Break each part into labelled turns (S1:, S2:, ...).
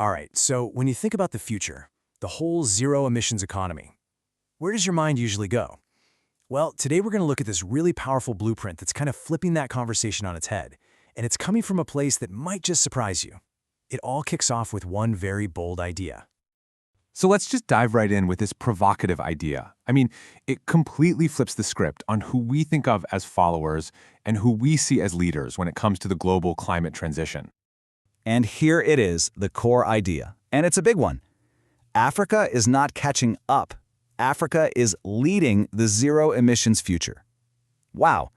S1: All right, so when you think about the future, the whole zero emissions economy, where does your mind usually go? Well, today we're going to look at this really powerful blueprint that's kind of flipping that conversation on its head, and it's coming from a place that might just surprise you. It all kicks off with one very bold idea.
S2: So let's just dive right in with this provocative idea. It completely flips the script on who we think of as followers and who we see as leaders when it comes to the global climate transition.
S3: And here it is, the core idea. And it's a big one. Africa is not catching up. Africa is leading the zero emissions future. Wow.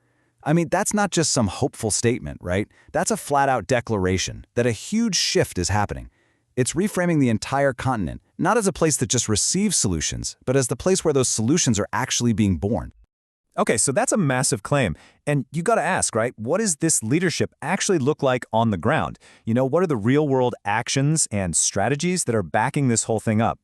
S3: That's not just some hopeful statement, right? That's a flat-out declaration that a huge shift is happening. It's reframing the entire continent, not as a place that just receives solutions, but as the place where those solutions are actually being born.
S4: Okay, so that's a massive claim. And you got to ask, right, what does this leadership actually look like on the ground? What are the real-world actions and strategies that are backing this whole thing up?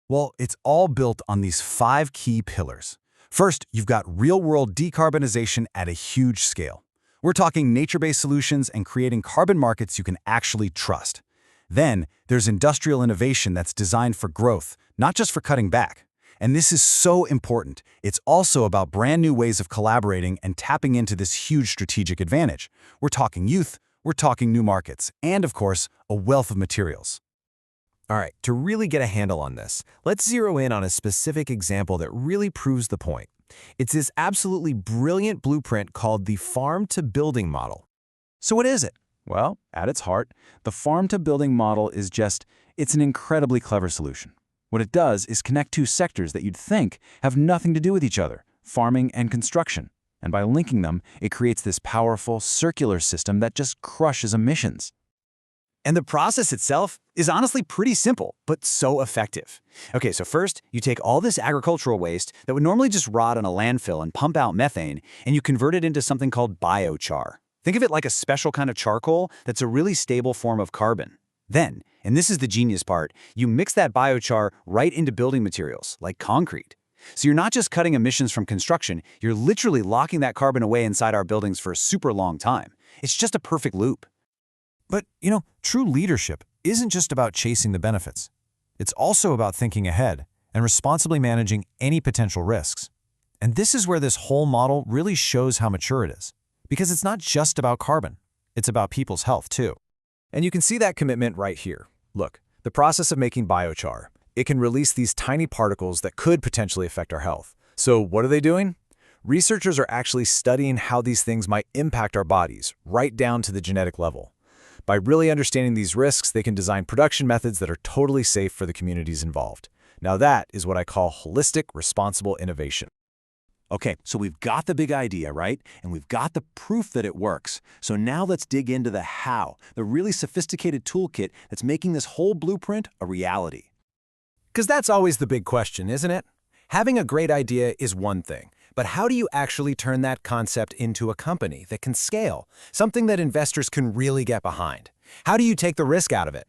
S5: Well, it's all built on these 5 key pillars. First, you've got real-world decarbonization at a huge scale. We're talking nature-based solutions and creating carbon markets you can actually trust. Then, there's industrial innovation that's designed for growth, not just for cutting back. And this is so important. It's also about brand new ways of collaborating and tapping into this huge strategic advantage. We're talking youth, we're talking new markets, and of course, a wealth of materials.
S1: All right, to really get a handle on this, let's zero in on a specific example that really proves the point. It's this absolutely brilliant blueprint called the Farm2Building model. So what is it?
S3: Well, at its heart, the Farm2Building model is it's an incredibly clever solution. What it does is connect 2 sectors that you'd think have nothing to do with each other, farming and construction. And by linking them, it creates this powerful, circular system that just crushes emissions.
S1: And the process itself is honestly pretty simple, but so effective. Okay, so first, you take all this agricultural waste that would normally just rot in a landfill and pump out methane, and you convert it into something called biochar. Think of it like a special kind of charcoal that's a really stable form of carbon. Then, and this is the genius part, you mix that biochar right into building materials, like concrete. So you're not just cutting emissions from construction, you're literally locking that carbon away inside our buildings for a super long time. It's just a perfect loop.
S5: But, true leadership isn't just about chasing the benefits. It's also about thinking ahead and responsibly managing any potential risks. And this is where this whole model really shows how mature it is. Because it's not just about carbon, it's about people's health too.
S1: And you can see that commitment right here. Look, the process of making biochar. It can release these tiny particles that could potentially affect our health. So what are they doing? Researchers are actually studying how these things might impact our bodies, right down to the genetic level. By really understanding these risks, they can design production methods that are totally safe for the communities involved. Now that is what I call holistic, responsible innovation.
S6: Okay, so we've got the big idea, right? And we've got the proof that it works. So now let's dig into the how, the really sophisticated toolkit that's making this whole blueprint a reality.
S1: Because that's always the big question, isn't it? Having a great idea is one thing, but how do you actually turn that concept into a company that can scale, something that investors can really get behind? How do you take the risk out of it?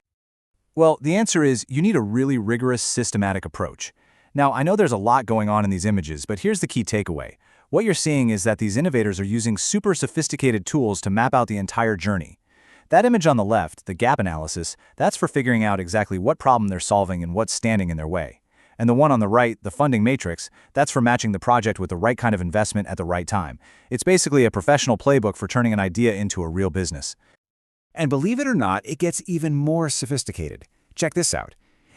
S3: Well, the answer is you need a really rigorous, systematic approach. Now, I know there's a lot going on in these images, but here's the key takeaway. What you're seeing is that these innovators are using super sophisticated tools to map out the entire journey. That image on the left, the gap analysis, that's for figuring out exactly what problem they're solving and what's standing in their way. And the one on the right, the funding matrix, that's for matching the project with the right kind of investment at the right time. It's basically a professional playbook for turning an idea into a real business.
S1: And believe it or not, it gets even more sophisticated. Check this out.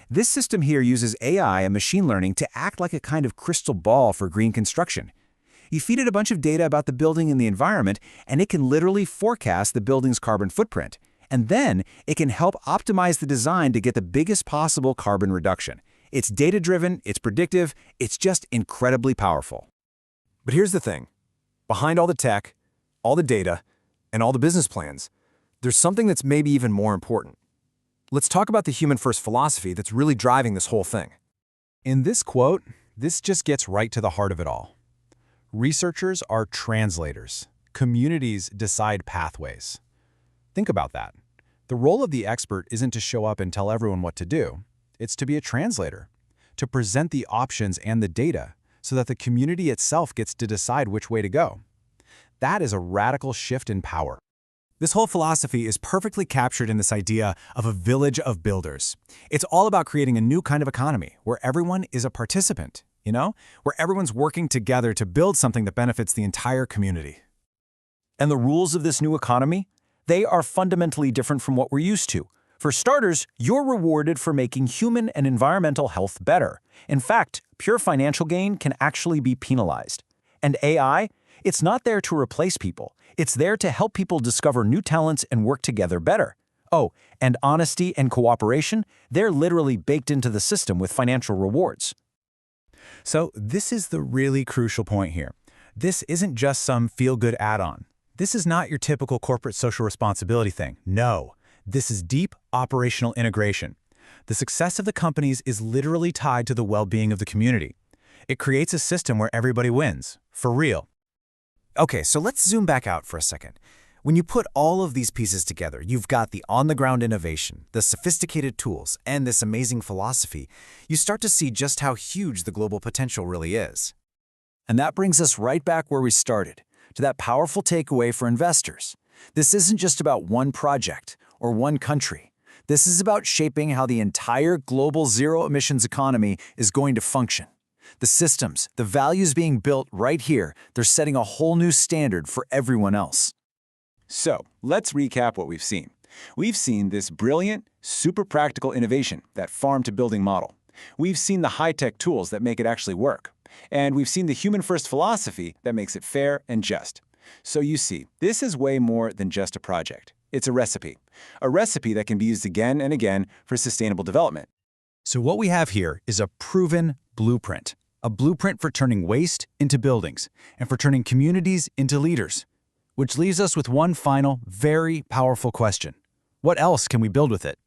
S1: This system here uses AI and machine learning to act like a kind of crystal ball for green construction. You feed it a bunch of data about the building and the environment, and it can literally forecast the building's carbon footprint. And then it can help optimize the design to get the biggest possible carbon reduction. It's data-driven, it's predictive, it's just incredibly powerful. But here's the thing. Behind all the tech, all the data, and all the business plans, there's something that's maybe even more important. Let's talk about the human-first philosophy that's really driving this whole thing.
S5: In this quote, this just gets right to the heart of it all. Researchers are translators. Communities decide pathways. Think about that. The role of the expert isn't to show up and tell everyone what to do. It's to be a translator, to present the options and the data so that the community itself gets to decide which way to go. That is a radical shift in power. This whole philosophy is perfectly captured in this idea of a village of builders. It's all about creating a new kind of economy where everyone is a participant, where everyone's working together to build something that benefits the entire community.
S6: And the rules of this new economy? They are fundamentally different from what we're used to. For starters, you're rewarded for making human and environmental health better. In fact, pure financial gain can actually be penalized. And AI? It's not there to replace people. It's there to help people discover new talents and work together better. Oh, and honesty and cooperation? They're literally baked into the system with financial rewards.
S5: So this is the really crucial point here. This isn't just some feel-good add-on. This is not your typical corporate social responsibility thing. No, this is deep operational integration. The success of the companies is literally tied to the well-being of the community. It creates a system where everybody wins, for real.
S3: Okay, so let's zoom back out for a second. When you put all of these pieces together, you've got the on-the-ground innovation, the sophisticated tools, and this amazing philosophy. You start to see just how huge the global potential really is.
S6: And that brings us right back where we started, to that powerful takeaway for investors. This isn't just about one project or one country. This is about shaping how the entire global zero-emissions economy is going to function. The systems, the values being built right here, they're setting a whole new standard for everyone else.
S2: So, let's recap what we've seen. We've seen this brilliant, super practical innovation, that farm-to-building model. We've seen the high-tech tools that make it actually work. And we've seen the human-first philosophy that makes it fair and just. So you see, this is way more than just a project. It's a recipe that can be used again and again for sustainable development.
S5: So what we have here is a proven blueprint. A blueprint for turning waste into buildings and for turning communities into leaders. Which leaves us with one final, very powerful question. What else can we build with it?